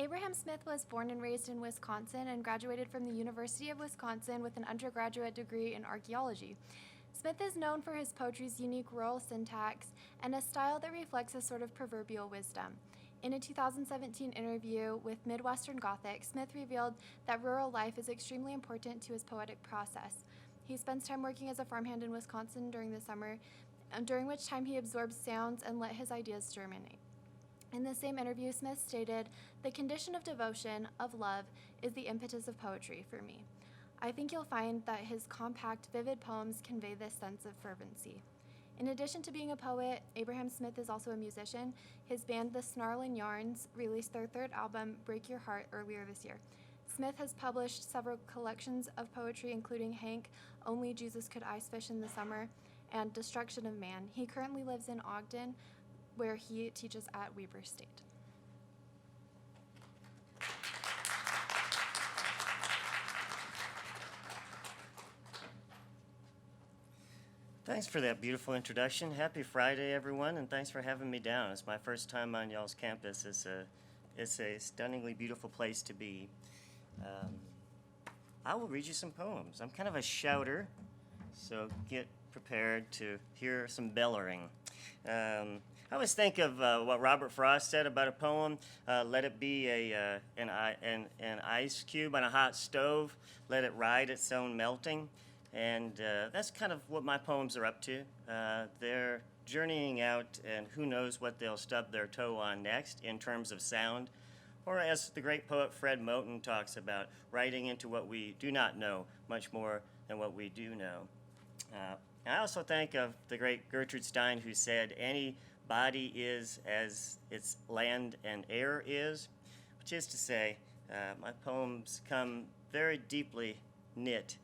Abraham Smith was born and raised in Wisconsin and graduated from the University of Wisconsin with an undergraduate degree in archaeology. Smith is known for his poetry's unique rural syntax and a style that reflects a sort of proverbial wisdom. In a 2017 interview with Midwestern Gothic, Smith revealed that rural life is extremely important to his poetic process. He spends time working as a farmhand in Wisconsin during the summer, during which time he absorbs sounds and let his ideas germinate. In the same interview, Smith stated, "The condition of devotion, of love, is the impetus of poetry for me. I think you'll find that his compact, vivid poems convey this sense of fervency." In addition to being a poet, Abraham Smith is also a musician. His band, The Snarling Yarns, released their third album, Break Your Heart, earlier this year. Smith has published several collections of poetry, including Hank, Only Jesus Could Ice Fish in the Summer, and Destruction of Man. He currently lives in Ogden, where he teaches at Weber State. Thanks for that beautiful introduction. Happy Friday, everyone, and thanks for having me down. It's my first time on y'all's campus. It's a stunningly beautiful place to be. I will read you some poems. I'm kind of a shouter, so get prepared to hear some bellowing. I always think of what Robert Frost said about a poem. Let it be an ice cube on a hot stove. Let it ride its own melting. And that's kind of what my poems are up to. They're journeying out, and who knows what they'll stub their toe on next in terms of sound. Or as the great poet Fred Moten talks about, writing into what we do not know much more than what we do know. I also think of the great Gertrude Stein, who said, "Any body is as its land and air is," which is to say, my poems come very deeply knit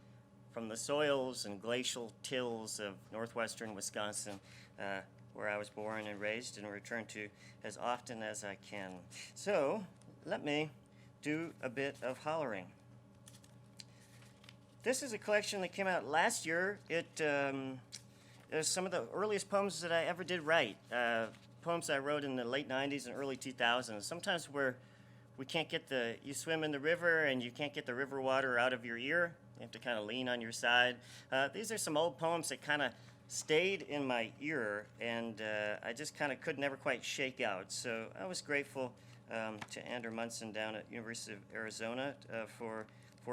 from the soils and glacial tills of northwestern Wisconsin, where I was born and raised and return to as often as I can. So let me do a bit of hollering. This is a collection that came out last year. It is some of the earliest poems that I ever did write, poems I wrote in the late 90s and early 2000s. Sometimes where we can't get you swim in the river and you can't get the river water out of your ear. You have to kind of lean on your side. These are some old poems that kind of stayed in my ear, and I just kind of could never quite shake out. So I was grateful to Andrew Munson down at University of Arizona for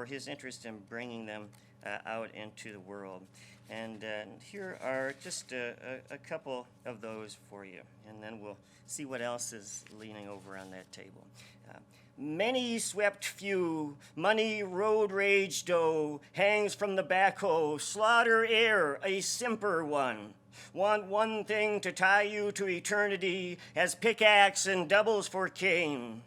his interest in bringing them out into the world. And here are just a couple of those for you, and then we'll see what else is leaning over on that table. Many swept few, money road rage dough, hangs from the backhoe, slaughter air, a simper one. Want one thing to tie you to eternity, as pickaxe and doubles for cane.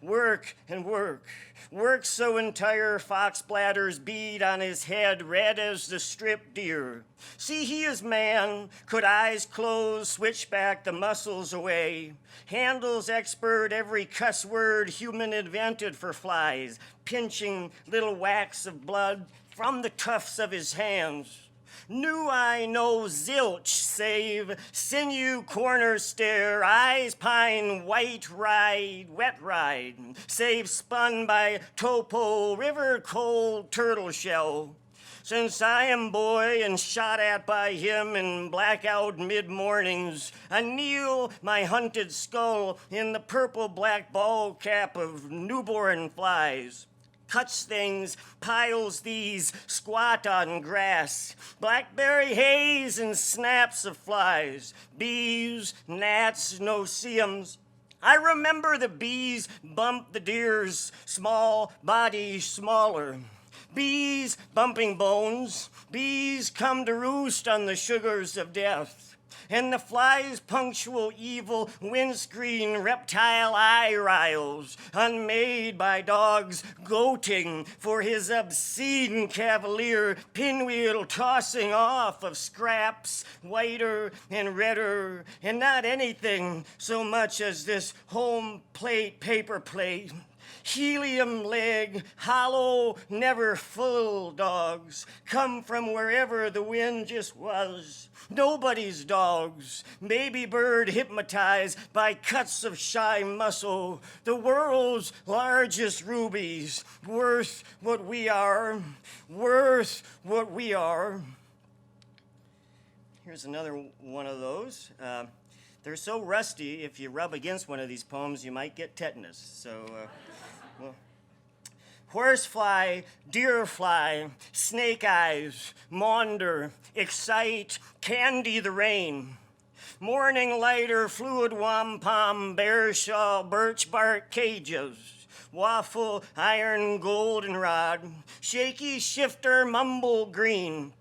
Work and work, work so entire fox bladders bead on his head, red as the stripped deer. See, he is man, could eyes close, switch back the muscles away. Handles expert every cuss word human invented for flies, pinching little whacks of blood from the tufts of his hands. Knew I no zilch save sinew corner stare, eyes pine white ride, wet ride, save spun by topo river cold turtle shell. Since I am boy and shot at by him in blackout mid-mornings, I kneel my hunted skull in the purple-black ball cap of newborn flies. Cuts things, piles these, squat on grass, blackberry haze and snaps of flies, bees, gnats, no-see-ums. I remember the bees bump the deer's small body smaller. Bees bumping bones, bees come to roost on the sugars of death. And the fly's punctual evil windscreen reptile eye riles, unmade by dogs goating for his obscene cavalier pinwheel tossing off of scraps whiter and redder, and not anything so much as this home plate paper plate. helium leg, hollow, never full dogs come from wherever the wind just was. Nobody's dogs, baby bird hypnotized by cuts of shy muscle, the world's largest rubies, worth what we are, worth what we are. Here's another one of those. They're so rusty, if you rub against one of these poems, you might get tetanus. So, well. Horsefly, deerfly, snake eyes, maunder, excite, candy the rain. Morning lighter, fluid wampum, bear shawl, birch bark cages. Waffle, iron, goldenrod, shaky shifter, mumble green.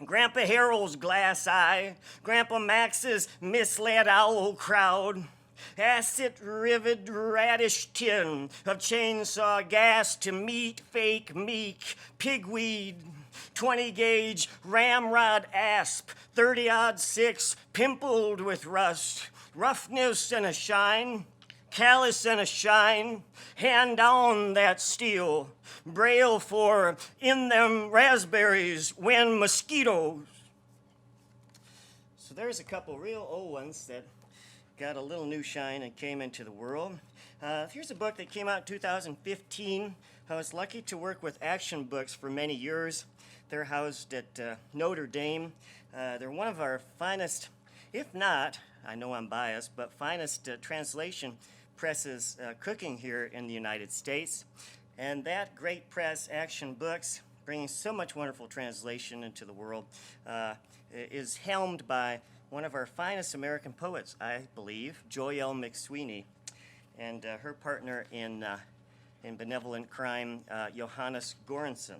Grandpa Harold's glass eye, Grandpa Max's misled owl crowd. Acid rivet radish tin of chainsaw gas to meat fake meek pigweed 20 gauge ramrod asp 30-06 pimpled with rust roughness and a shine callous and a shine hand down that steel braille for in them raspberries when mosquitoes. So there's a couple real old ones that got a little new shine and came into the world. Here's a book that came out in 2015. I was lucky to work with Action Books for many years. They're housed at Notre Dame. They're one of our finest, if not, I know I'm biased, but finest translation presses cooking here in the United States. And that great press, Action Books, bringing so much wonderful translation into the world, is helmed by one of our finest American poets, I believe, Joyelle McSweeney, and her partner in benevolent crime, Johannes Goranson.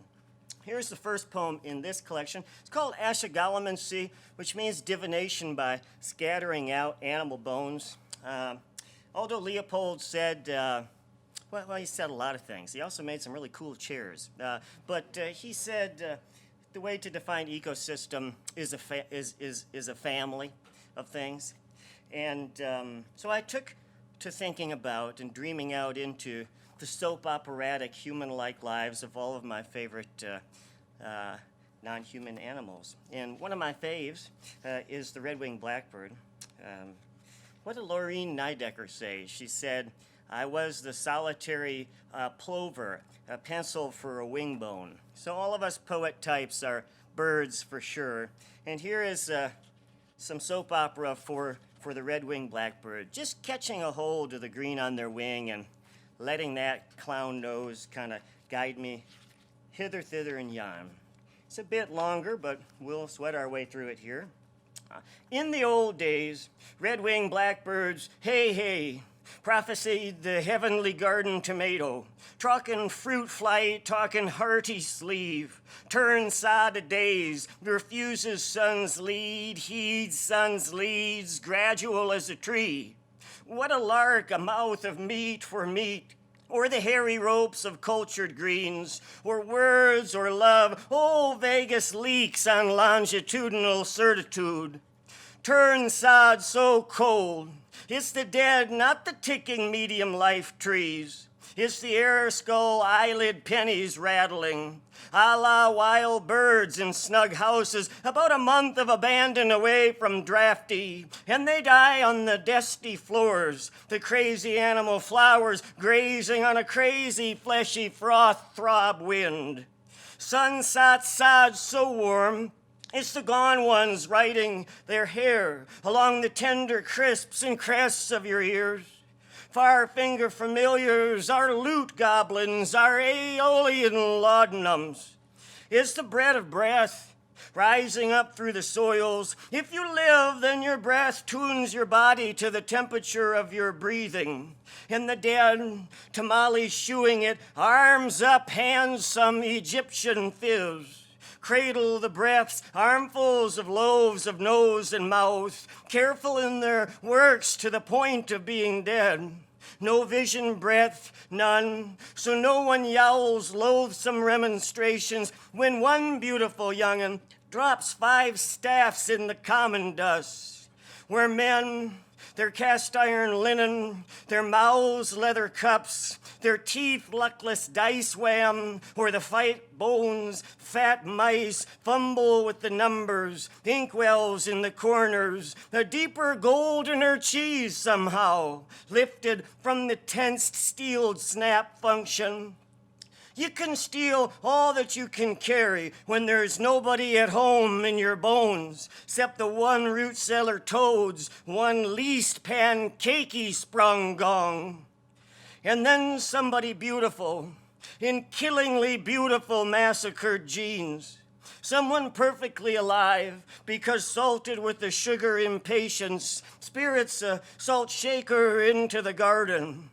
Here's the first poem in this collection. It's called Ashagalamancy, which means divination by scattering out animal bones. Aldo Leopold said, well, he said a lot of things. He also made some really cool chairs. But he said, the way to define ecosystem is a family of things. And so I took to thinking about and dreaming out into the soap operatic human-like lives of all of my favorite non-human animals. And one of my faves is the red-winged blackbird. What did Laureen Nidecker say? She said, I was the solitary plover, a pencil for a wing bone. So all of us poet types are birds for sure. And here is some soap opera for the red-winged blackbird, just catching a hold of the green on their wing and letting that clown nose kind of guide me hither, thither, and yon. It's a bit longer, but we'll sweat our way through it here. In the old days, red-winged blackbirds, hey, hey, prophesied the heavenly garden tomato, talking fruit flight, talking hearty sleeve, turn sod a days, refuses sun's lead, heeds sun's leads, gradual as a tree. What a lark, a mouth of meat for meat, or the hairy ropes of cultured greens, or words or love, oh, Vegas leaks on longitudinal certitude. Turn sod so cold, it's the dead, not the ticking medium life trees. It's the air skull eyelid pennies rattling, a la wild birds in snug houses, about a month of abandon away from drafty, and they die on the dusty floors, the crazy animal flowers grazing on a crazy fleshy froth throb wind. Sunset sod so warm, it's the gone ones riding their hair along the tender crisps and crests of your ears. Far finger familiars, our lute goblins, our aeolian laudanums. It's the bread of breath rising up through the soils. If you live, then your breath tunes your body to the temperature of your breathing. And the dead, tamales shooing it, arms up, hands some Egyptian fizz. Cradle the breaths, armfuls of loaves of nose and mouth, careful in their works to the point of being dead. No vision breath, none, so no one yowls loathsome remonstrations when one beautiful young'un drops 5 staffs in the common dust, where men their cast iron linen, their mouths leather cups, their teeth luckless dice wham, or the fight bones, fat mice fumble with the numbers, inkwells in the corners, a deeper goldener cheese somehow, lifted from the tensed steeled snap function. You can steal all that you can carry when there's nobody at home in your bones, except the one root cellar toads, one least pancakey sprung gong. And then somebody beautiful, in killingly beautiful massacred genes. Someone perfectly alive because salted with the sugar impatience, spirits a salt shaker into the garden.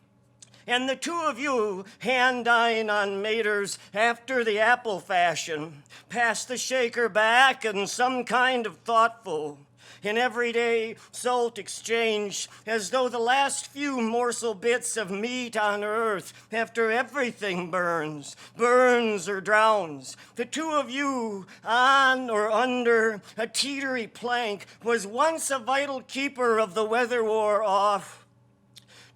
And the two of you hand-eyeing on maters after the apple fashion, pass the shaker back and some kind of thoughtful, in everyday salt exchange, as though the last few morsel bits of meat on earth after everything burns or drowns. The two of you on or under a teetery plank was once a vital keeper of the weather war off.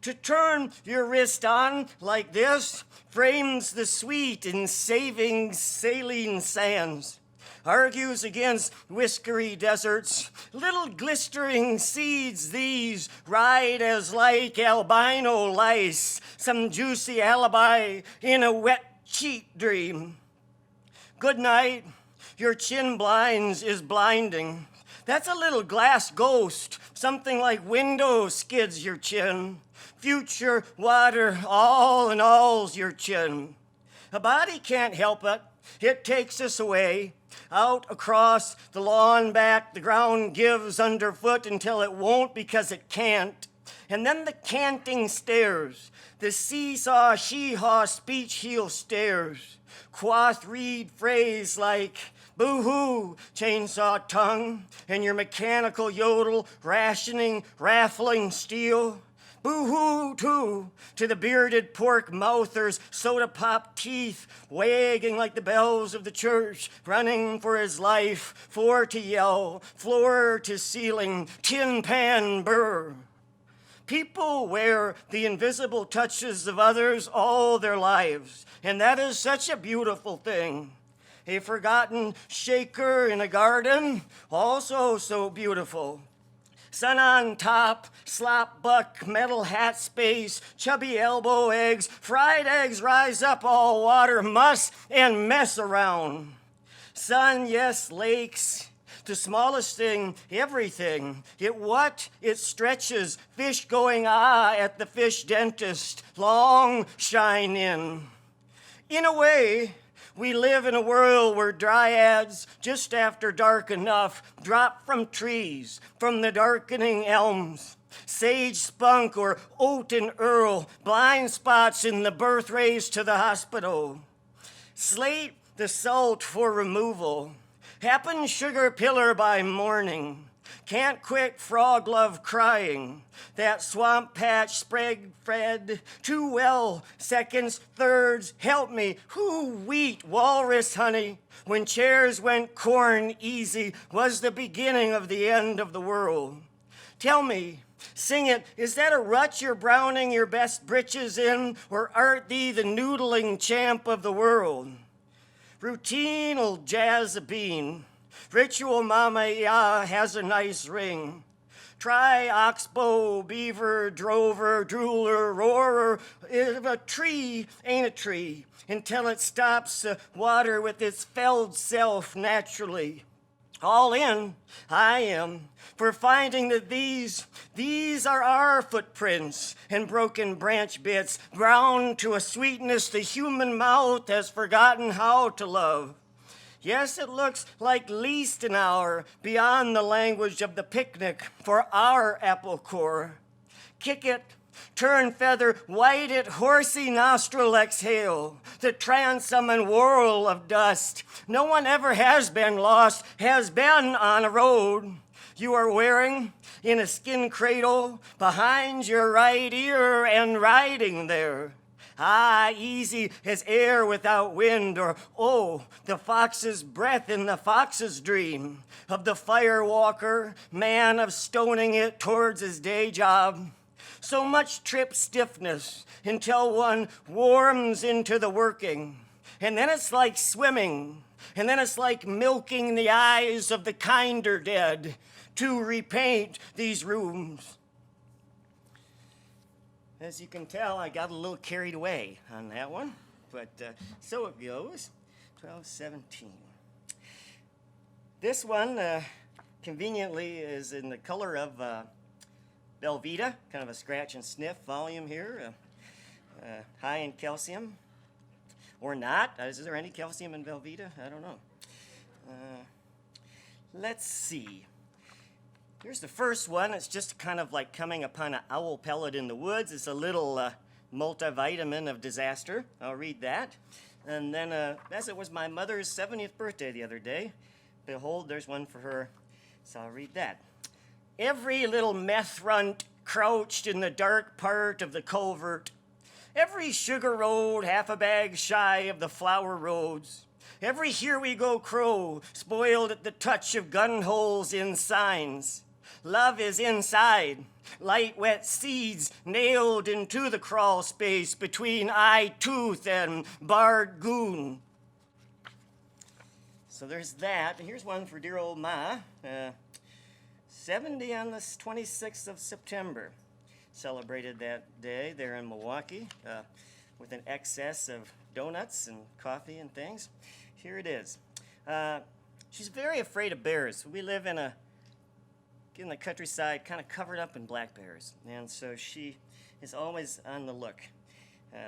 To turn your wrist on like this frames the sweet in saving saline sands, argues against whiskery deserts. Little glistering seeds these ride as like albino lice, some juicy alibi in a wet cheat dream. Good night, your chin blinds is blinding. That's a little glass ghost, something like window skids your chin. Future water, all in all's your chin. A body can't help it. It takes us away. Out across the lawn back, the ground gives underfoot until it won't because it can't. And then the canting stairs, the seesaw she-haw speech heel stairs, quoth reed phrase like, boo-hoo, chainsaw tongue, and your mechanical yodel, rationing, raffling steel. Boo-hoo, too, to the bearded pork mouthers, soda pop teeth, wagging like the bells of the church, running for his life, for to yell, floor to ceiling, tin pan burr. People wear the invisible touches of others all their lives, and that is such a beautiful thing. A forgotten shaker in a garden, also so beautiful. Sun on top, slop buck, metal hat space, chubby elbow eggs, fried eggs rise up all water, muss and mess around. Sun, yes, lakes, the smallest thing, everything. It stretches, fish going at the fish dentist, long shine in. In a way, we live in a world where dryads, just after dark enough, drop from trees, from the darkening elms. Sage spunk or oat and earl, blind spots in the birth race to the hospital. Slate the salt for removal. Happen sugar pillar by morning. Can't quit frog love crying. That swamp patch spreg fred too well. Seconds, thirds, help me. Who wheat, walrus honey. When chairs went corn easy was the beginning of the end of the world. Tell me, sing it, is that a rut you're browning your best breeches in, or art thee the noodling champ of the world? Routinel jazz a bean. Ritual mama ya has a nice ring. Try oxbow, beaver, drover, drooler, roarer. If a tree ain't a tree until it stops water with its felled self naturally. All in, I am, for finding that these are our footprints and broken branch bits, brown to a sweetness the human mouth has forgotten how to love. Yes, it looks like least an hour beyond the language of the picnic for our apple core. Kick it, turn feather, white it, horsey nostril exhale, the transom and whirl of dust. No one ever has been lost, has been on a road. You are wearing in a skin cradle behind your right ear and riding there. Ah, easy as air without wind, or oh, the fox's breath in the fox's dream, of the fire walker, man of stoning it towards his day job. So much trip stiffness until one warms into the working. And then it's like swimming, and then it's like milking the eyes of the kinder dead to repaint these rooms. As you can tell, I got a little carried away on that one, but so it goes. 1217. This one, conveniently, is in the color of Velveeta, kind of a scratch and sniff volume here, high in calcium, or not. Is there any calcium in Velveeta? I don't know. Let's see. Here's the first one. It's just kind of like coming upon an owl pellet in the woods. It's a little multivitamin of disaster. I'll read that. And then, as it was my mother's 70th birthday the other day, behold, there's one for her. So I'll read that. Every little meth runt crouched in the dark part of the covert. Every sugar road half a bag shy of the flower roads. Every here we go crow spoiled at the touch of gun holes in signs. Love is inside, light wet seeds nailed into the crawl space between eye tooth and barred goon. So there's that. And here's one for dear old Ma. 70 on the 26th of September. Celebrated that day there in Milwaukee with an excess of donuts and coffee and things. Here it is. She's very afraid of bears. We live in the countryside, kind of covered up in black bears, and so she is always on the look.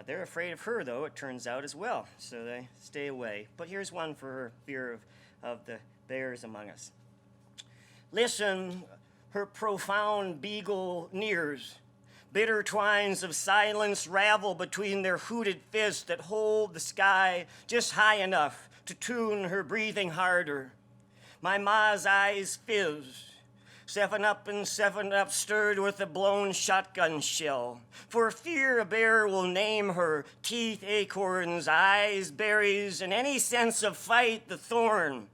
They're afraid of her, though, it turns out, as well, so they stay away. But here's one for her fear of the bears among us. Listen, her profound beagle nears. Bitter twines of silence ravel between their hooted fists that hold the sky just high enough to tune her breathing harder. My ma's eyes fizz. 7-Up and 7-Up stirred with a blown shotgun shell. For fear a bear will name her teeth acorns, eyes berries, and any sense of fight the thorn.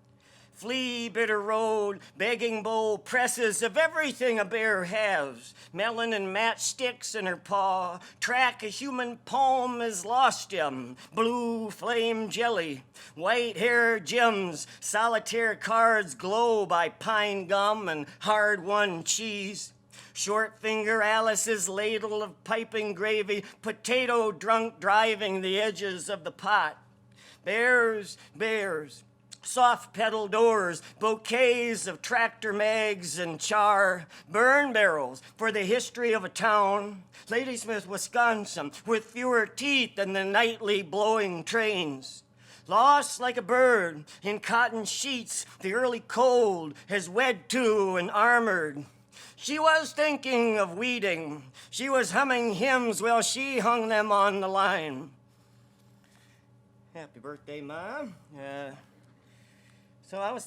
Flea, bitter road, begging bowl, presses of everything a bear has. Melon and matchsticks in her paw. Track a human palm has lost him. Blue flame jelly. White hair gems. Solitaire cards glow by pine gum and hard-won cheese. Short finger Alice's ladle of piping gravy. Potato drunk driving the edges of the pot. Bears, bears. Soft pedal doors, bouquets of tractor mags and char, burn barrels for the history of a town, Ladysmith, Wisconsin, with fewer teeth than the nightly blowing trains. Lost like a bird in cotton sheets, the early cold has wed to and armored. She was thinking of weeding. She was humming hymns while she hung them on the line. Happy birthday, Mom. So I was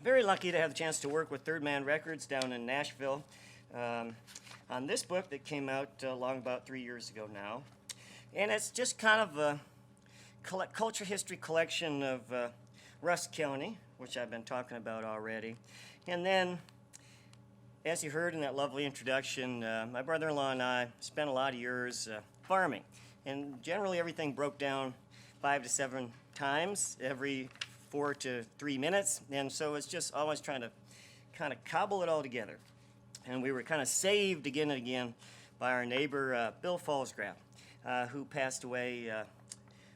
very lucky to have the chance to work with Third Man Records down in Nashville on this book that came out long about 3 years ago now. And it's just kind of a culture history collection of Rusk County, which I've been talking about already. And then, as you heard in that lovely introduction, my brother-in-law and I spent a lot of years farming. And generally everything broke down 5 to 7 times every 4 to 3 minutes, and so it's just always trying to kind of cobble it all together. And we were kind of saved again and again by our neighbor, Bill Fallsgraf, who passed away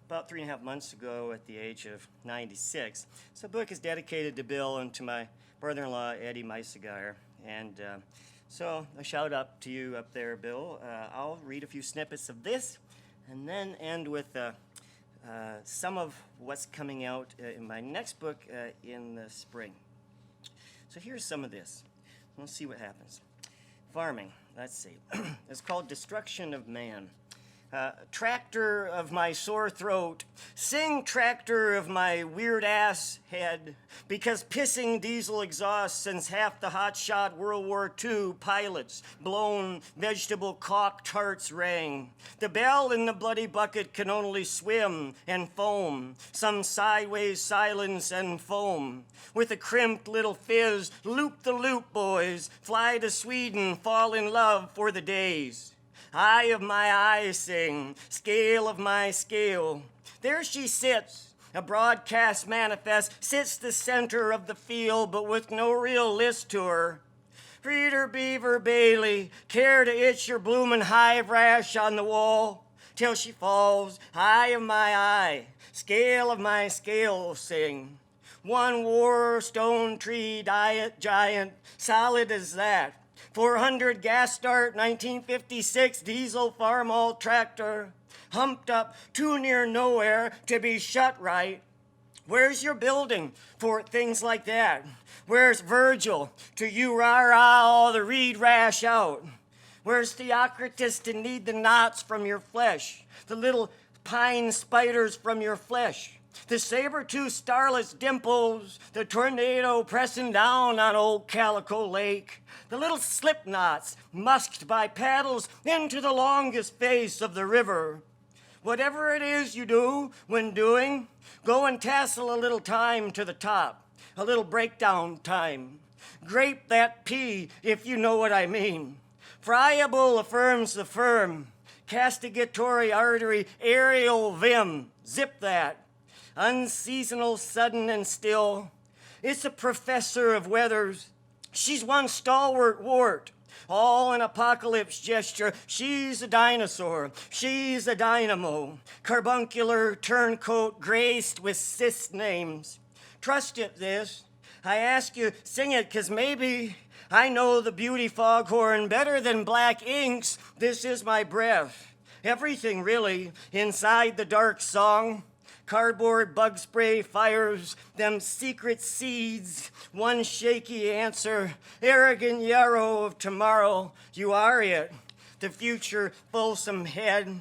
about 3.5 months ago at the age of 96. So the book is dedicated to Bill and to my brother-in-law, Eddie Meisegar. And so a shout out to you up there, Bill. I'll read a few snippets of this and then end with some of what's coming out in my next book in the spring. So here's some of this. We'll see what happens. Farming, let's see. It's called Destruction of Man. Tractor of my sore throat, sing tractor of my weird ass head, because pissing diesel exhaust since half the hotshot World War II pilots blown vegetable caulk tarts rang. The bell in the bloody bucket can only swim and foam, some sideways silence and foam. With a crimped little fizz, loop the loop, boys, fly to Sweden, fall in love for the days. Eye of my eye sing, scale of my scale. There she sits, a broadcast manifest, sits the center of the field, but with no real list to her. Reader Beaver Bailey, care to itch your bloomin' hive rash on the wall? Till she falls, eye of my eye, scale of my scale sing. One war stone tree diet giant, solid as that. 400 gas start, 1956 diesel farm-all tractor, humped up too near nowhere to be shut right. Where's your building for things like that? Where's Virgil to you rah-rah all the reed rash out? Where's Theocritus to knead the knots from your flesh, the little pine spiders from your flesh? The saber-toothed starlet's dimples, the tornado pressing down on old Calico Lake, the little slip knots musked by paddles into the longest face of the river. Whatever it is you do when doing, go and tassel a little time to the top, a little breakdown time. Grape that pea, if you know what I mean. Friable affirms the firm, castigatory artery, aerial vim, zip that. Unseasonal, sudden, and still. It's a professor of weathers. She's one stalwart wart, all an apocalypse gesture. She's a dinosaur. She's a dynamo. Carbuncular turncoat graced with cis names. Trust it, this. I ask you, sing it, 'cause maybe I know the beauty foghorn better than black inks. This is my breath. Everything, really, inside the dark song. Cardboard bug spray fires, them secret seeds, one shaky answer, arrogant yarrow of tomorrow, you are it, the future fulsome head.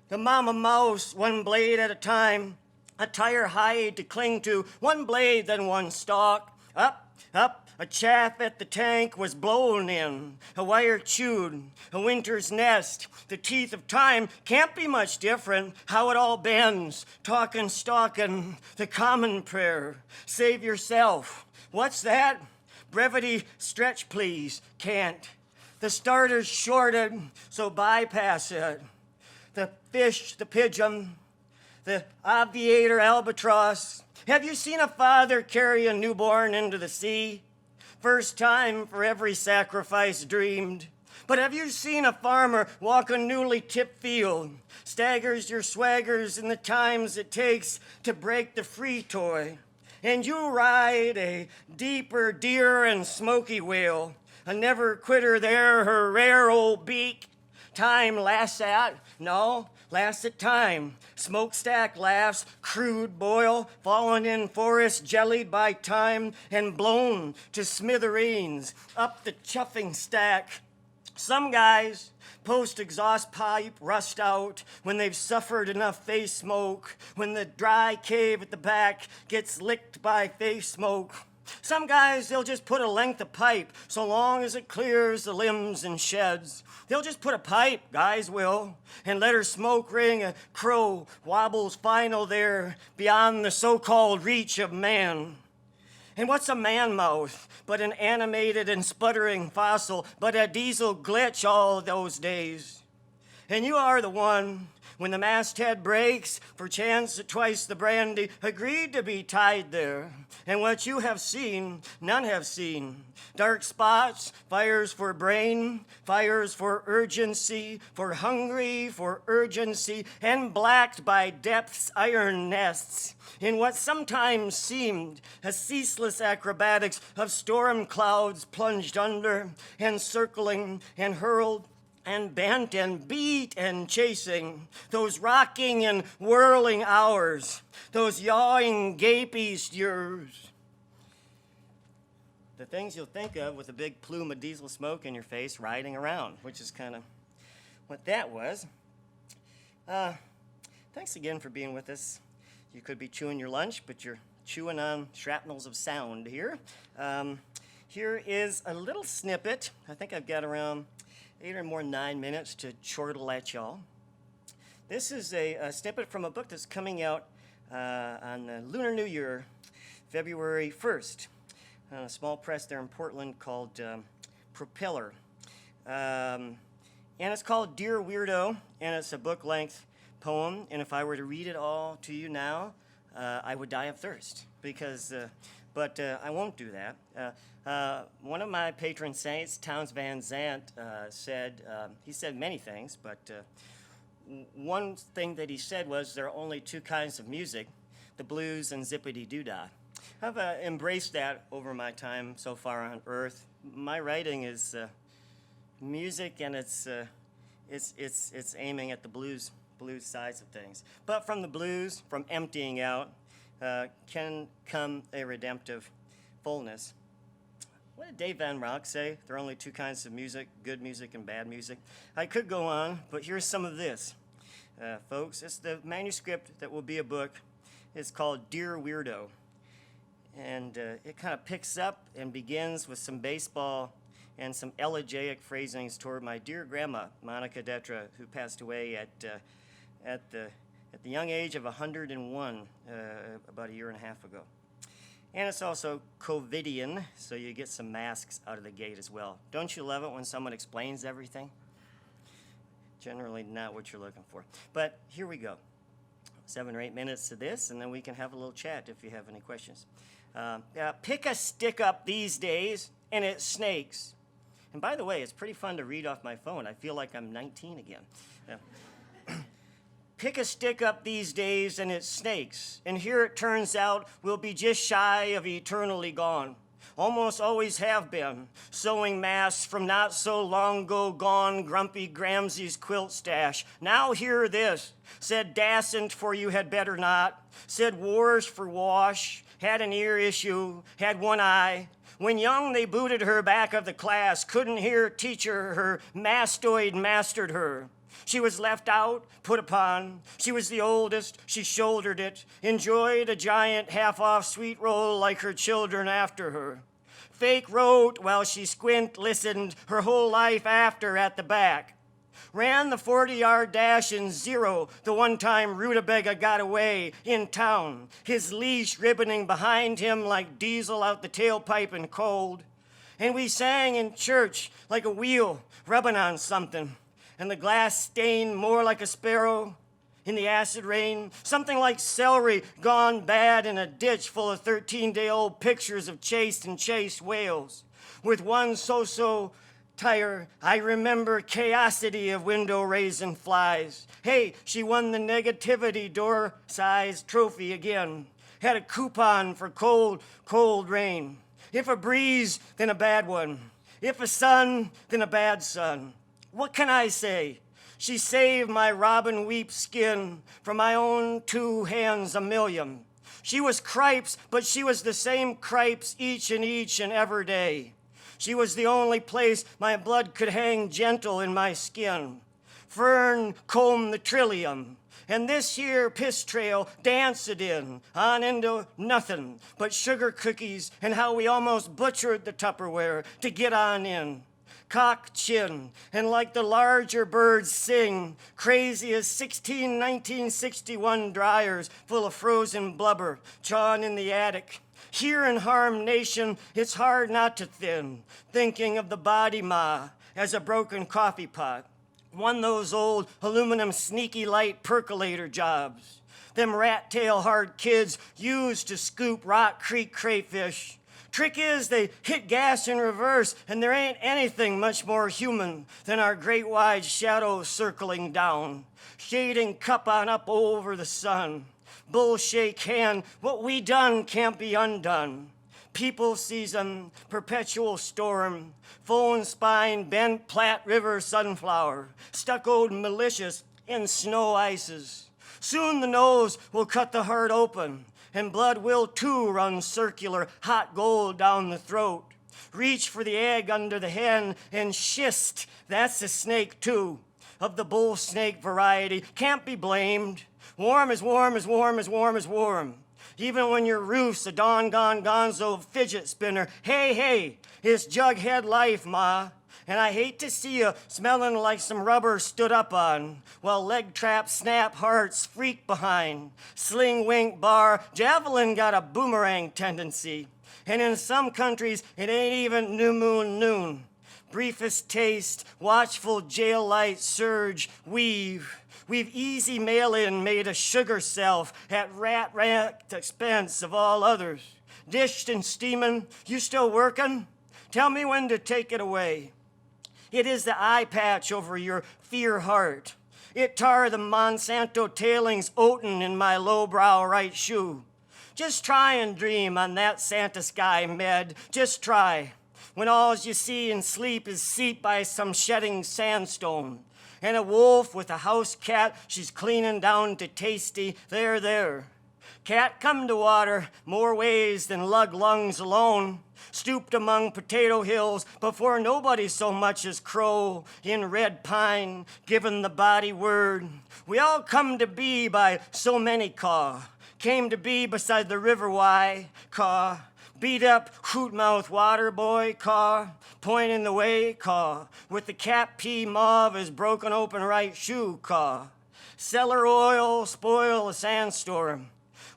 The mama mouse, one blade at a time, a tire hide to cling to, one blade then one stalk, up, up, a chaff at the tank was blown in, a wire chewed, a winter's nest. The teeth of time can't be much different, how it all bends, talkin', stalkin', the common prayer, save yourself. What's that? Brevity, stretch please, can't. The starter's shorted, so bypass it. The fish, the pigeon, the aviator albatross. Have you seen a father carry a newborn into the sea? First time for every sacrifice dreamed. But have you seen a farmer walk a newly tipped field? Staggers your swaggers in the times it takes to break the free toy. And you ride a deeper deer and smoky whale, a never quitter there, her rare old beak. Time laughs at, no, laughs at time. Smokestack laughs, crude boil, fallen in forest, jellied by time, and blown to smithereens, up the chuffing stack. Some guys post-exhaust pipe rust out when they've suffered enough face smoke, when the dry cave at the back gets licked by face smoke. Some guys, they'll just put a length of pipe so long as it clears the limbs and sheds. They'll just put a pipe, guys will, and let her smoke ring a crow wobbles final there beyond the so-called reach of man. And what's a man mouth but an animated and sputtering fossil, but a diesel glitch all those days? And you are the one, when the masthead breaks, perchance at twice the brandy, agreed to be tied there. And what you have seen, none have seen. Dark spots, fires for brain, fires for urgency, for hungry, for urgency, and blacked by depth's iron nests, in what sometimes seemed a ceaseless acrobatics of storm clouds plunged under, and circling, and hurled, and bent and beat and chasing, those rocking and whirling hours, those yawing gapies years. The things you'll think of with a big plume of diesel smoke in your face riding around, which is kind of what that was. Thanks again for being with us. You could be chewing your lunch, but you're chewing on shrapnels of sound here. Here is a little snippet. I think I've got around 8 or more 9 minutes to chortle at y'all. This is a snippet from a book that's coming out on the Lunar New Year, February 1st, on a small press there in Portland called Propeller. And it's called Dear Weirdo, and it's a book-length poem, and if I were to read it all to you now, I would die of thirst, but I won't do that. One of my patron saints, Townes Van Zandt, he said many things, but one thing that he said was there are only two kinds of music, the blues and zippity-doo-dah. I've embraced that over my time so far on Earth. My writing is music, and it's aiming at the blues sides of things. But from the blues, from emptying out, can come a redemptive fullness. What did Dave Van Ronk say? There are only two kinds of music, good music and bad music. I could go on, but here's some of this. Folks, it's the manuscript that will be a book. It's called Dear Weirdo. And it kind of picks up and begins with some baseball and some elegiac phrasings toward my dear grandma, Monica Detra, who passed away at the young age of 101 about a year and a half ago. And it's also COVIDian, so you get some masks out of the gate as well. Don't you love it when someone explains everything? Generally not what you're looking for. But here we go. 7 or 8 minutes to this, and then we can have a little chat if you have any questions. Pick a stick up these days, and it snakes. And by the way, it's pretty fun to read off my phone. I feel like I'm 19 again. Pick a stick up these days and it snakes, and here it turns out we'll be just shy of eternally gone. Almost always have been, sewing masks from not so long ago gone Grumpy Gramsci's quilt stash. Now hear this, said Dasent for you had better not, said wars for wash, had an ear issue, had one eye. When young they booted her back of the class, couldn't hear teacher, her mastoid mastered her. She was left out, put upon. She was the oldest, she shouldered it, enjoyed a giant half-off sweet roll like her children after her. Fake wrote while she squint listened her whole life after at the back. Ran the 40-yard dash in 0, the one time Rutabaga got away in town, his leash ribboning behind him like diesel out the tailpipe and cold. And we sang in church like a wheel rubbing on something, and the glass stained more like a sparrow in the acid rain, something like celery gone bad in a ditch full of 13-day-old pictures of chased and chased whales. With one so-so tire, I remember chaosity of window raisin flies. Hey, she won the negativity door-size trophy again. Had a coupon for cold, cold rain. If a breeze, then a bad one. If a sun, then a bad sun. What can I say? She saved my robin weep skin from my own 2 hands a million. She was cripes, but she was the same cripes each and every day. She was the only place my blood could hang gentle in my skin. Fern combed the trillium, and this here piss trail danced it in, on into nothing but sugar cookies and how we almost butchered the Tupperware to get on in. Cock chin, and like the larger birds sing, crazy as 1961 dryers full of frozen blubber, chawing in the attic. Here in Harm Nation, it's hard not to thin, thinking of the body ma as a broken coffee pot. One those old aluminum sneaky light percolator jobs. Them rat tail hard kids used to scoop Rock Creek crayfish. Trick is they hit gas in reverse, and there ain't anything much more human than our great wide shadow circling down, shading cup on up over the sun. Bull shake hand, what we done can't be undone. People season, perpetual storm, phone spine, bent Platte River sunflower, stuccoed malicious in snow ices. Soon the nose will cut the heart open, and blood will too run circular, hot gold down the throat. Reach for the egg under the hen, and schist, that's a snake too. of the bull snake variety can't be blamed. Warm is warm is warm is warm is warm. Even when your roof's a dawn-gone gonzo fidget spinner. Hey, hey, it's jughead life, ma. And I hate to see you smelling like some rubber stood up on, while leg trap snap hearts freak behind. Sling wink bar, javelin got a boomerang tendency. And in some countries, it ain't even new moon noon. Briefest taste, watchful jail light surge, weave. We've easy mail-in made a sugar self at rat expense of all others. Dished and steaming, you still working? Tell me when to take it away. It is the eye patch over your fear heart. It tar the Monsanto tailings oaten in my lowbrow right shoe. Just try and dream on that Santa sky, Med. Just try. When all you see and sleep is seeped by some shedding sandstone. And a wolf with a house cat she's cleaning down to tasty. There. Cat come to water more ways than lug lungs alone. Stooped among potato hills before nobody so much as crow in red pine, given the body word. We all come to be by so many caw. Came to be beside the river Wye, caw. Beat up hoot-mouth water boy, caw. Pointing the way, caw. With the cap pea mauve his broken open right shoe, caw. Cellar oil spoil a sandstorm.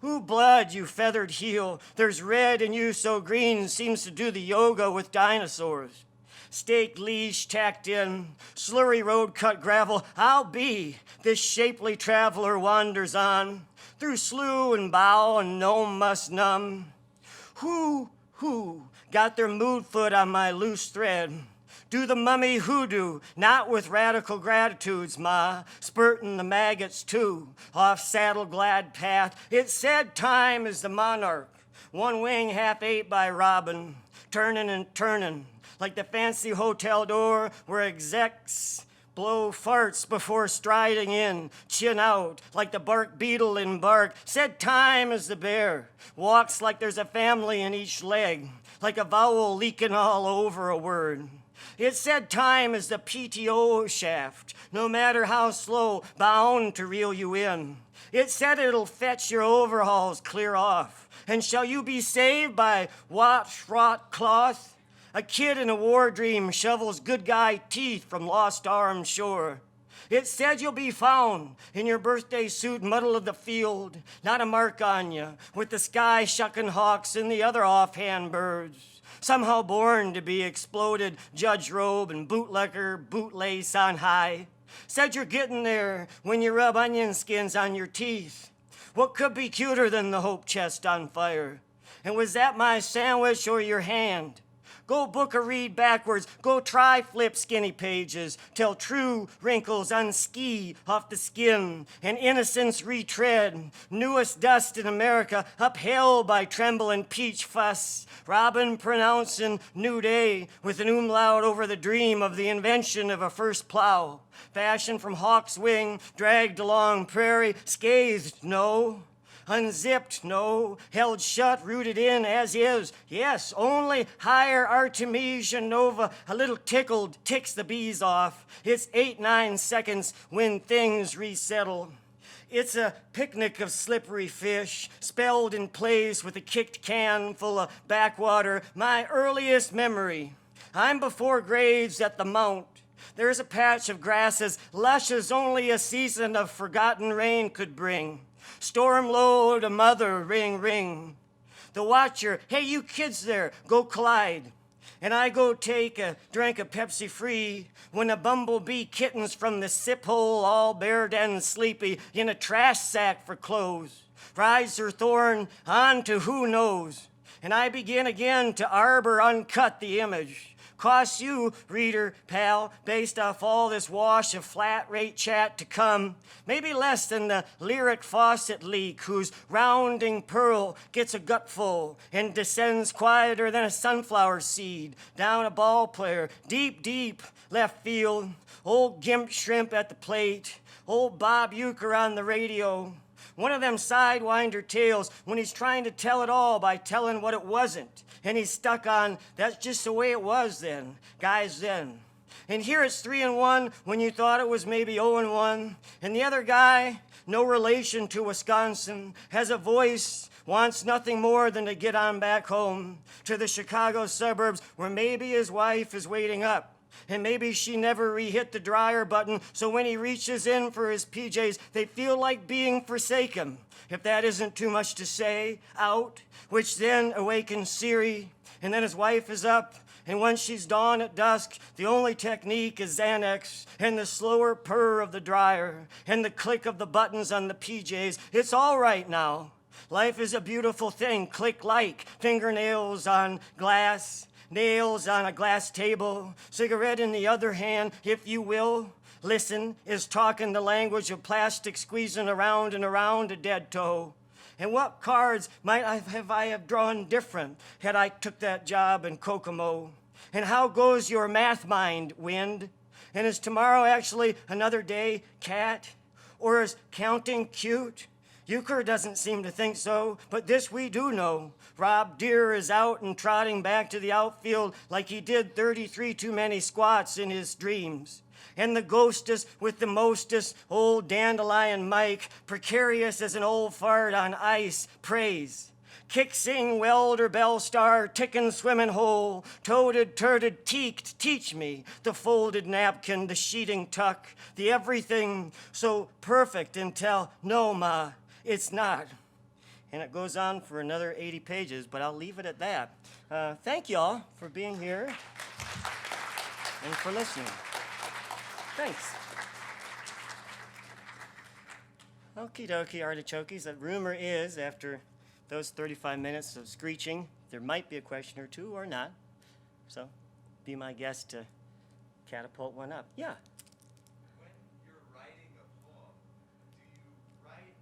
Ooh, blood, you feathered heel. There's red in you so green seems to do the yoga with dinosaurs. Stake leash tacked in, slurry road cut gravel. I'll be. This shapely traveler wanders on through slough and bow and gnome must numb. Who got their mood foot on my loose thread? Do the mummy hoodoo, not with radical gratitudes, ma, spurtin' the maggots too, off saddle glad path. It said time is the monarch, one wing half ate by robin, turnin' and turnin', like the fancy hotel door where execs blow farts before striding in, chin out, like the bark beetle in bark. Said time is the bear, walks like there's a family in each leg, like a vowel leaking all over a word. It said time is the PTO shaft, no matter how slow, bound to reel you in. It said it'll fetch your overhauls clear off. And shall you be saved by wash-rot cloth? A kid in a war dream shovels good guy teeth from Lost Arm shore. It said you'll be found in your birthday suit, muddle of the field, not a mark on you, with the sky shucking hawks and the other offhand birds. Somehow born to be exploded, judge robe and bootlegger, bootlace on high. Said you're getting there when you rub onion skins on your teeth. What could be cuter than the hope chest on fire? And was that my sandwich or your hand? Go book a read backwards, go try flip skinny pages, till true wrinkles unski off the skin, and innocence retread, newest dust in America, upheld by trembling peach fuss, Robin pronouncing new day with an umlaut over the dream of the invention of a first plow, fashioned from hawk's wing, dragged along prairie, scathed, no. Unzipped, no. Held shut, rooted in as is. Yes, only higher Artemisia Nova, a little tickled, ticks the bees off. It's 8-9 seconds when things resettle. It's a picnic of slippery fish, spelled in place with a kicked can full of backwater, my earliest memory. I'm before graves at the Mount. There's a patch of grass as lush as only a season of forgotten rain could bring. Storm low to mother, ring, ring. The watcher, hey, you kids there, go collide. And I go take a drink of Pepsi Free when a bumblebee kittens from the sip hole, all bared and sleepy, in a trash sack for clothes. Rides her thorn on to who knows. And I begin again to arbor uncut the image. Costs you, reader, pal, based off all this wash of flat rate chat to come, maybe less than the lyric faucet leak whose rounding pearl gets a gutful and descends quieter than a sunflower seed down a ball player, deep, deep left field, old gimp shrimp at the plate, old Bob Euchre on the radio. One of them sidewinder tales when he's trying to tell it all by telling what it wasn't. And he's stuck on, that's just the way it was then, guys then. And here it's 3-1 when you thought it was maybe 0-1. And the other guy, no relation to Wisconsin, has a voice, wants nothing more than to get on back home to the Chicago suburbs where maybe his wife is waiting up. And maybe she never re-hit the dryer button, so when he reaches in for his PJs, they feel like being forsaken. If that isn't too much to say, out, which then awakens Siri, and then his wife is up, and once she's dawn at dusk, the only technique is Xanax, and the slower purr of the dryer, and the click of the buttons on the PJs. It's all right now. Life is a beautiful thing, click-like, fingernails on glass, nails on a glass table, cigarette in the other hand, if you will. Listen, is talking the language of plastic squeezing around and around a dead toe. And what cards might I have drawn different had I took that job in Kokomo? And how goes your math mind, Wind? And is tomorrow actually another day, Cat? Or is counting cute? Euchre doesn't seem to think so, but this we do know. Rob Deere is out and trotting back to the outfield like he did 33 too many squats in his dreams. And the ghostest with the mostest, old dandelion Mike, precarious as an old fart on ice, prays. Kick, sing, weld, or bell star, tickin', swimmin' hole, toted, turted, teaked, teach me the folded napkin, the sheeting tuck, the everything so perfect until, no, Ma, it's not. And it goes on for another 80 pages, but I'll leave it at that. Thank y'all for being here and for listening. Thanks. Okie dokie, artichokes. The rumor is, after those 35 minutes of screeching, there might be a question or two or not. So be my guest to catapult one up. Yeah. When you're writing a poem, do you write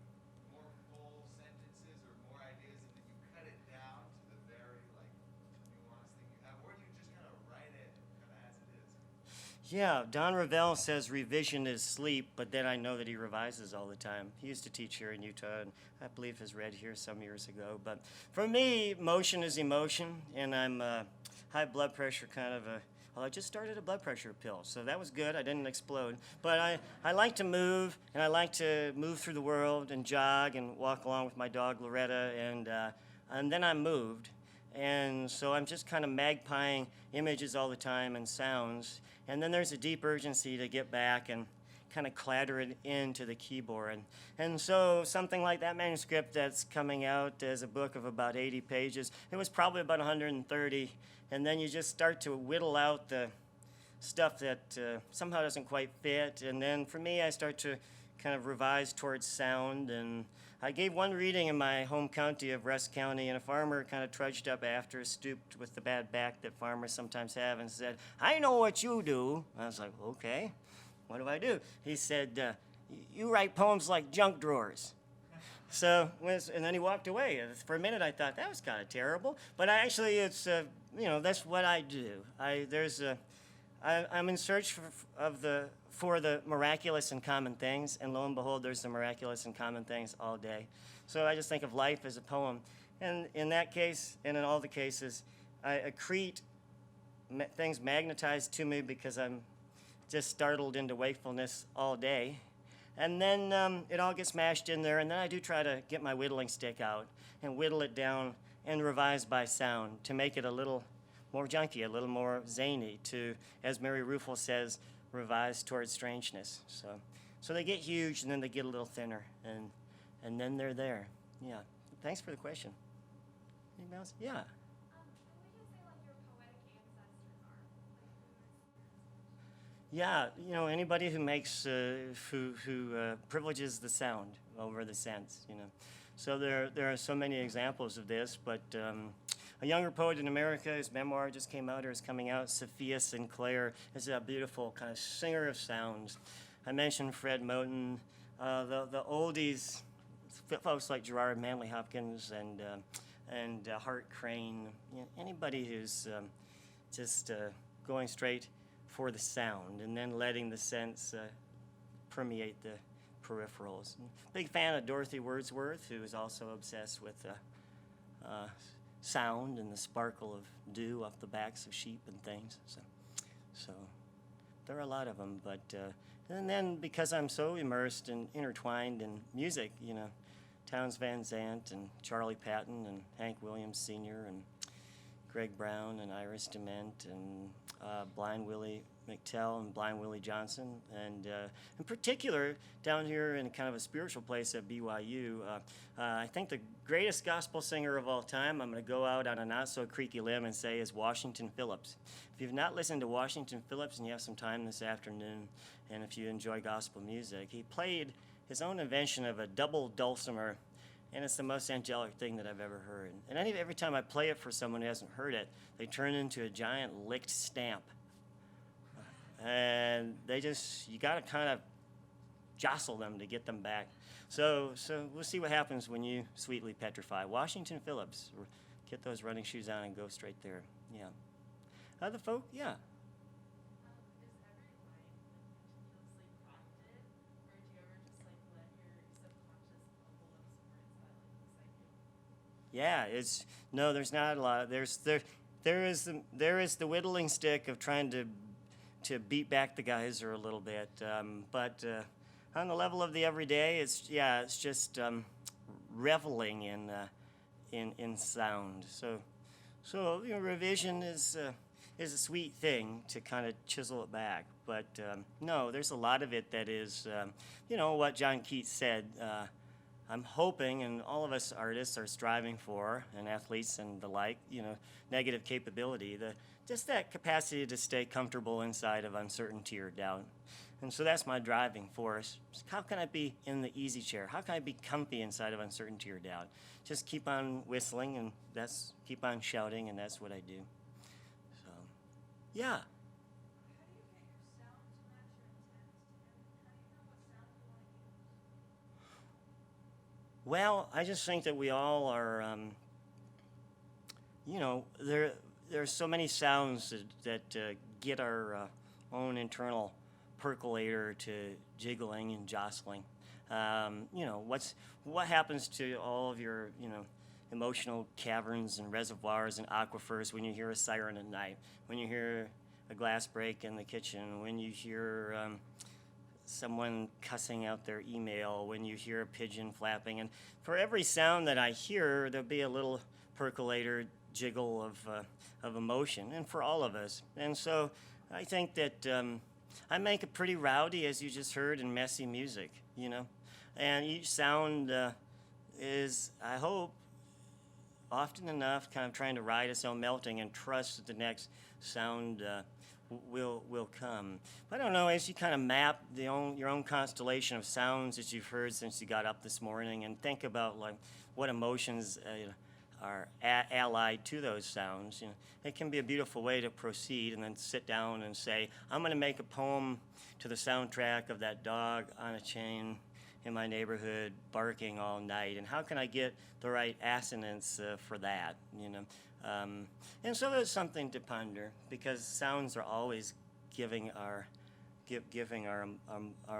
more full sentences or more ideas and then you cut it down to the very nuanced thing you have, or do you just kind of write it kind of as it is? Yeah, Don Revelle says revision is sleep, but then I know that he revises all the time. He used to teach here in Utah, and I believe has read here some years ago. But for me, motion is emotion, and I'm high blood pressure kind of a, well, I just started a blood pressure pill, so that was good. I didn't explode. But I like to move, and I like to move through the world and jog and walk along with my dog, Loretta, and then I'm moved. And so I'm just kind of magpieing images all the time and sounds. And then there's a deep urgency to get back and kind of clatter it into the keyboard. And so something like that manuscript that's coming out as a book of about 80 pages, it was probably about 130. And then you just start to whittle out the stuff that somehow doesn't quite fit. And then for me, I start to kind of revise towards sound. And I gave one reading in my home county of Rusk County, and a farmer kind of trudged up after, stooped with the bad back that farmers sometimes have, and said, "I know what you do." I was like, "Okay, what do I do?" He said, "You write poems like junk drawers." So, and then he walked away. For a minute, I thought that was kind of terrible, but actually, it's that's what I do. I'm in search for the miraculous and common things, and lo and behold, there's the miraculous and common things all day. So I just think of life as a poem, and in that case, and in all the cases, I accrete things magnetized to me because I'm just startled into wakefulness all day, and then it all gets mashed in there, and then I do try to get my whittling stick out and whittle it down and revise by sound to make it a little more junky, a little more zany, to, as Mary Ruefle says, revise towards strangeness. So they get huge, and then they get a little thinner, and then they're there. Yeah. Thanks for the question. Anybody else? Yeah. Who would you say your poetic ancestors are? Yeah, anybody who makes who privileges the sound over the sense. So there are so many examples of this, but a younger poet in America, his memoir just came out or is coming out, Sophia Sinclair, is a beautiful kind of singer of sounds. I mentioned Fred Moten, the oldies, folks like Gerard Manley Hopkins and Hart Crane, anybody who's just going straight for the sound and then letting the sense permeate the peripherals. Big fan of Dorothy Wordsworth, who is also obsessed with sound and the sparkle of dew off the backs of sheep and things. So there are a lot of them. But and then because I'm so immersed and intertwined in music, you know, Townes Van Zandt and Charlie Patton and Hank Williams Sr. and Greg Brown and Iris DeMent and Blind Willie McTell and Blind Willie Johnson, and in particular down here in kind of a spiritual place at BYU, I think the greatest gospel singer of all time, I'm going to go out on a not so creaky limb and say, is Washington Phillips. If you've not listened to Washington Phillips and you have some time this afternoon, and if you enjoy gospel music, he played his own invention of a double dulcimer, and it's the most angelic thing that I've ever heard. And every time I play it for someone who hasn't heard it, they turn into a giant licked stamp. And they just, you got to kind of jostle them to get them back. So we'll see what happens when you sweetly petrify. Washington Phillips, get those running shoes on and go straight there. Yeah. Other folk, yeah. Is every line meticulously crafted, or do you ever just like let your subconscious bubble of some words that like excite you? Yeah, it's no. There's not a lot. There is the whittling stick of trying to beat back the geyser a little bit, but on the level of the everyday, it's just reveling in sound. So you know, revision is a sweet thing to kind of chisel it back, but no, there's a lot of it that is you know what John Keats said. I'm hoping, and all of us artists are striving for, and athletes and the like, you know, negative capability, just that capacity to stay comfortable inside of uncertainty or doubt. And so that's my driving force. How can I be in the easy chair? How can I be comfy inside of uncertainty or doubt? Just keep on whistling, and keep on shouting, and that's what I do. So, yeah. How do you get your sound to match your intent, and how do you know what sound you want to use? Well, I just think that we all are, you know, there's so many sounds that get our own internal percolator to jiggling and jostling. You know, what happens to all of your, you know, emotional caverns and reservoirs and aquifers when you hear a siren at night, when you hear a glass break in the kitchen, when you hear someone cussing out their email, when you hear a pigeon flapping. And for every sound that I hear, there'll be a little percolator jiggle of emotion, and for all of us. And so I think that I make it pretty rowdy, as you just heard, and messy music, you know. And each sound is, I hope, often enough kind of trying to ride its own melting and trust that the next sound will come. But I don't know, as you kind of map your own constellation of sounds that you've heard since you got up this morning, and think about like what emotions are allied to those sounds, you know, it can be a beautiful way to proceed and then sit down and say, I'm going to make a poem to the soundtrack of that dog on a chain in my neighborhood barking all night, and how can I get the right assonance for that, you know? And so there's something to ponder, because sounds are always giving our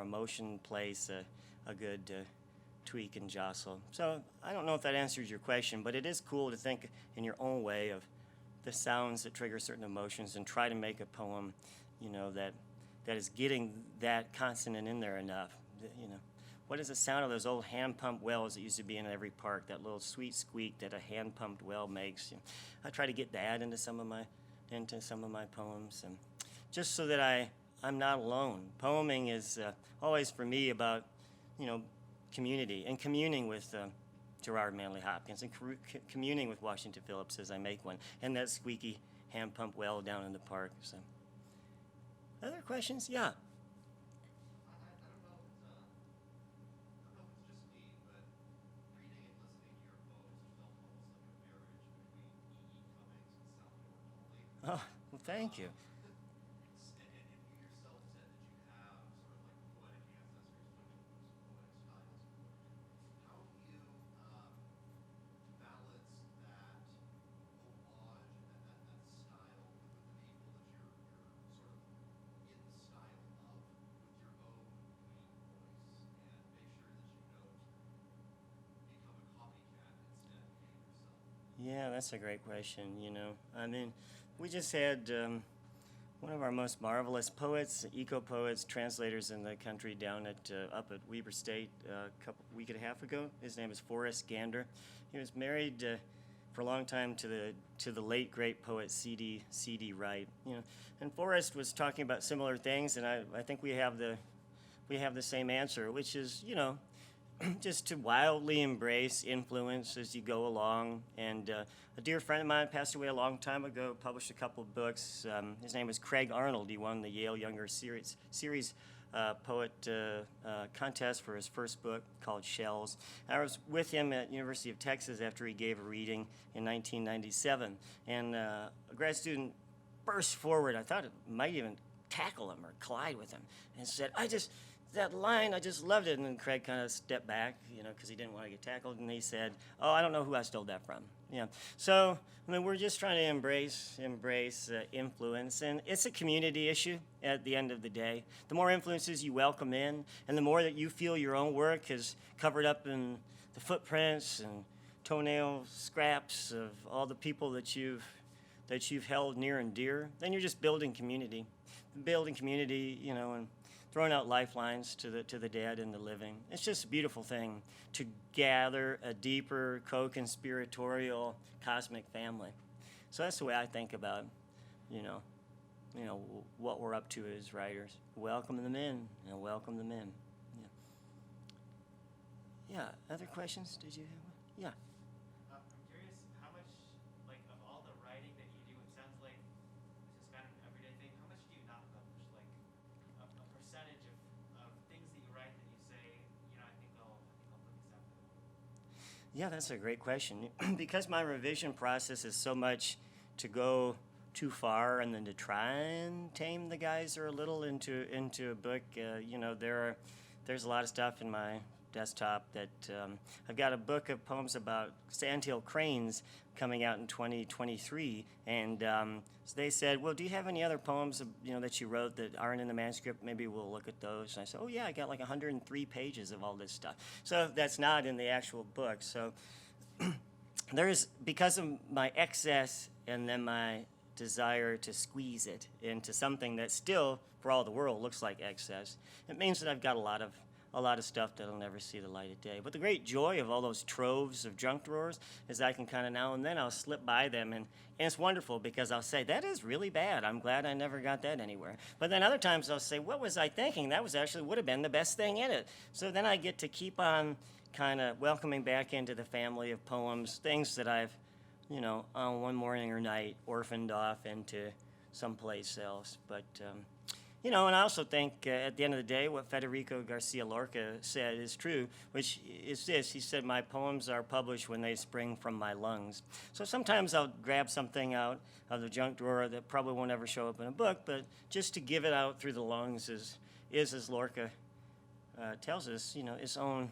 emotion place a good tweak and jostle. So I don't know if that answers your question, but it is cool to think in your own way of the sounds that trigger certain emotions and try to make a poem, you know, that is getting that consonant in there enough, you know. What is the sound of those old hand-pumped wells that used to be in every park, that little sweet squeak that a hand-pumped well makes? You know, I try to get that into some of my poems, and just so that I'm not alone. Poeming is always for me about, you know, community and communing with Gerard Manley Hopkins and communing with Washington Phillips as I make one, and that squeaky hand-pumped well down in the park. So, other questions? Yeah. Oh, well, thank you. And you yourself said that you have sort of like poetic ancestors, poetic styles. How do you balance that homage and that style with the people that you're sort of in the style of, with your own unique voice, and make sure that you don't become a copycat instead of being yourself? Yeah, that's a great question, you know. I mean, we just had One of our most marvelous poets, eco-poets, translators in the country down at up at Weber State week and a half ago. His name is Forrest Gander. He was married for a long time to the late great poet C.D. Wright. And Forrest was talking about similar things, and I think we have the same answer, which is just to wildly embrace influence as you go along. And a dear friend of mine passed away a long time ago, published a couple of books. His name was Craig Arnold. He won the Yale Younger Series Poet contest for his first book called Shells. I was with him at University of Texas after he gave a reading in 1997. And a grad student burst forward. I thought it might even tackle him or collide with him and said, that line, I just loved it. And then Craig kind of stepped back, because he didn't want to get tackled. And he said, oh, I don't know who I stole that from. So, we're just trying to embrace influence. And it's a community issue at the end of the day. The more influences you welcome in, and the more that you feel your own work is covered up in the footprints and toenail scraps of all the people that you've held near and dear, then you're just building community. And throwing out lifelines to the dead and the living. It's just a beautiful thing to gather a deeper co-conspiratorial cosmic family. So that's the way I think about, what we're up to as writers. Welcome them in, and welcome them in. Yeah. Other questions? Did you have one? Yeah. I'm curious how much, of all the writing that you do, it sounds like this is kind of an everyday thing. How much do you not publish? A percentage of things that you write that you say, I think I'll put this out there. Yeah, that's a great question. Because my revision process is so much to go too far and then to try and tame the geyser a little into a book. There's a lot of stuff in my desktop that I've got a book of poems about sandhill cranes coming out in 2023, and so they said, well, do you have any other poems that you wrote that aren't in the manuscript? Maybe we'll look at those. And I said, oh yeah, I got 103 pages of all this stuff. So that's not in the actual book. So there's, because of my excess and then my desire to squeeze it into something that still, for all the world, looks like excess, it means that I've got a lot of stuff that'll never see the light of day. But the great joy of all those troves of junk drawers is I can kind of now and then I'll slip by them, and it's wonderful because I'll say, that is really bad. I'm glad I never got that anywhere. But then other times I'll say, what was I thinking? That would have been the best thing in it. So then I get to keep on kind of welcoming back into the family of poems, things that I've, on one morning or night orphaned off into someplace else. But, and I also think at the end of the day, what Federico Garcia Lorca said is true, which is this. He said, my poems are published when they spring from my lungs. So sometimes I'll grab something out of the junk drawer that probably won't ever show up in a book, but just to give it out through the lungs is as Lorca tells us, its own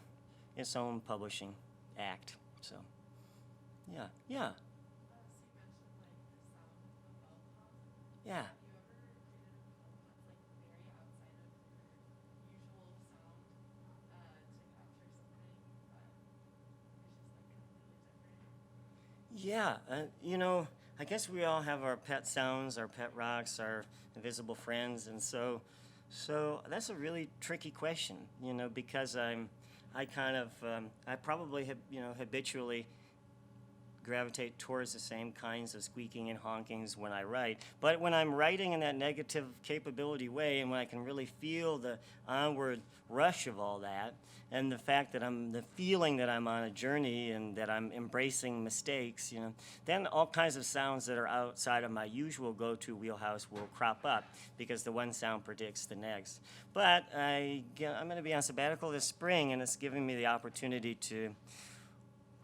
publishing act. So, yeah. So you mentioned the sound of a bell pop. Yeah. Have you ever created a poem that's very outside of your usual sound to capture something that is just completely different? Yeah, I guess we all have our pet sounds, our pet rocks, our invisible friends, and so that's a really tricky question, because I probably habitually gravitate towards the same kinds of squeaking and honkings when I write. But when I'm writing in that negative capability way, and when I can really feel the onward rush of all that, and the fact that the feeling that I'm on a journey and that I'm embracing mistakes, then all kinds of sounds that are outside of my usual go-to wheelhouse will crop up because the one sound predicts the next. But I'm going to be on sabbatical this spring, and it's giving me the opportunity to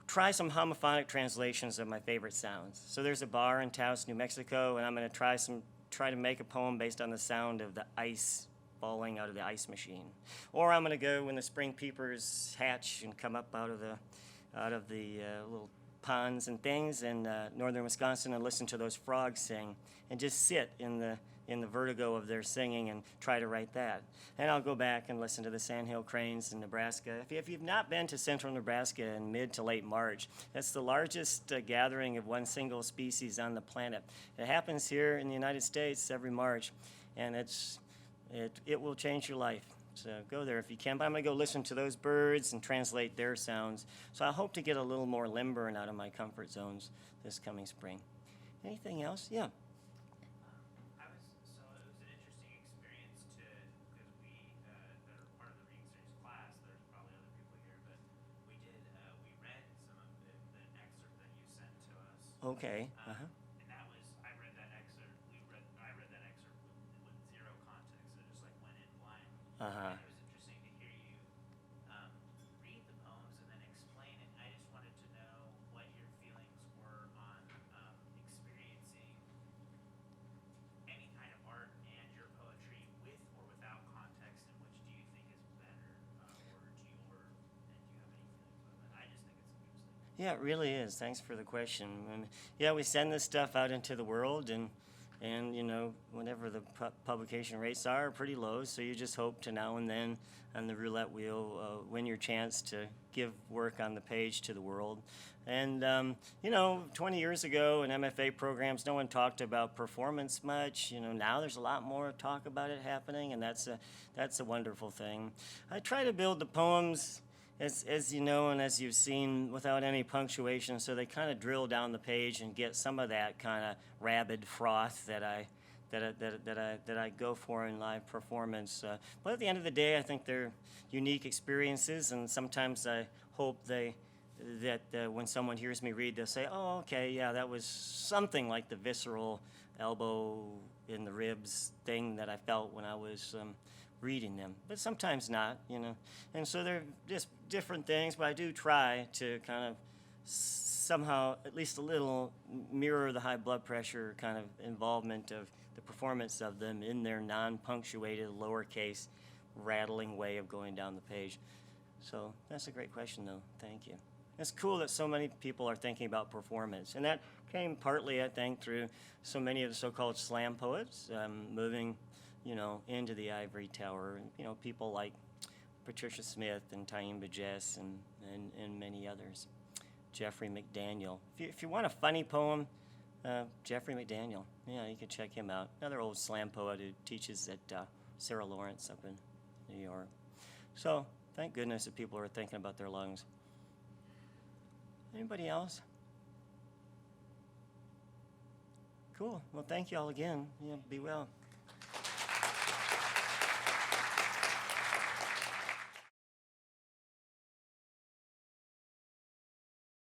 try some homophonic translations of my favorite sounds. So there's a bar in Taos, New Mexico, and I'm going to try to make a poem based on the sound of the ice falling out of the ice machine. Or I'm going to go when the spring peepers hatch and come up out of the little ponds and things in northern Wisconsin and listen to those frogs sing, and just sit in in the vertigo of their singing and try to write that. And I'll go back and listen to the Sandhill Cranes in Nebraska. If you've not been to central Nebraska in mid to late March, that's the largest gathering of one single species on the planet. It happens here in the United States every March, and it will change your life. So go there if you can. But I'm going to go listen to those birds and translate their sounds. So I hope to get a little more limb burn out of my comfort zones this coming spring. Anything else? Yeah. So it was an interesting experience because we, that are part of the Reading Series class, there's probably other people here, but we read some of the excerpt that you sent to us. Okay. And that was, I read that excerpt with zero context. I just like went in blind. Uh-huh. And it was interesting to hear you read the poems and then explain it. I just wanted to know what your feelings were on experiencing any kind of art and your poetry with or without context, and which do you think is better, and do you have any feelings about that? I just think it's interesting. Yeah, it really is. Thanks for the question. And yeah, we send this stuff out into the world, and you know, whenever the publication rates are pretty low, so you just hope to now and then on the roulette wheel win your chance to give work on the page to the world. And you know, 20 years ago in MFA programs, no one talked about performance much. You know, now there's a lot more talk about it happening, and that's a wonderful thing. I try to build the poems, as you know and as you've seen, without any punctuation, so they kind of drill down the page and get some of that kind of rabid froth that I go for in live performance. But at the end of the day, I think they're unique experiences, and sometimes I hope that when someone hears me read, they'll say, "Oh, okay, yeah, that was something like the visceral elbow in the ribs thing that I felt when I was." Reading them, but sometimes not, you know. And so they're just different things, but I do try to kind of somehow, at least a little, mirror the high blood pressure kind of involvement of the performance of them in their non-punctuated, lowercase, rattling way of going down the page. So that's a great question, though. Thank you. It's cool that so many people are thinking about performance, and that came partly, I think, through so many of the so-called slam poets moving, you know, into the ivory tower. You know, people like Patricia Smith and Taim Bajess and many others. Jeffrey McDaniel. If you want a funny poem, Jeffrey McDaniel. Yeah, you can check him out. Another old slam poet who teaches at Sarah Lawrence up in New York. So thank goodness that people are thinking about their lungs. Anybody else? Cool. Well, thank you all again. Yeah, be well.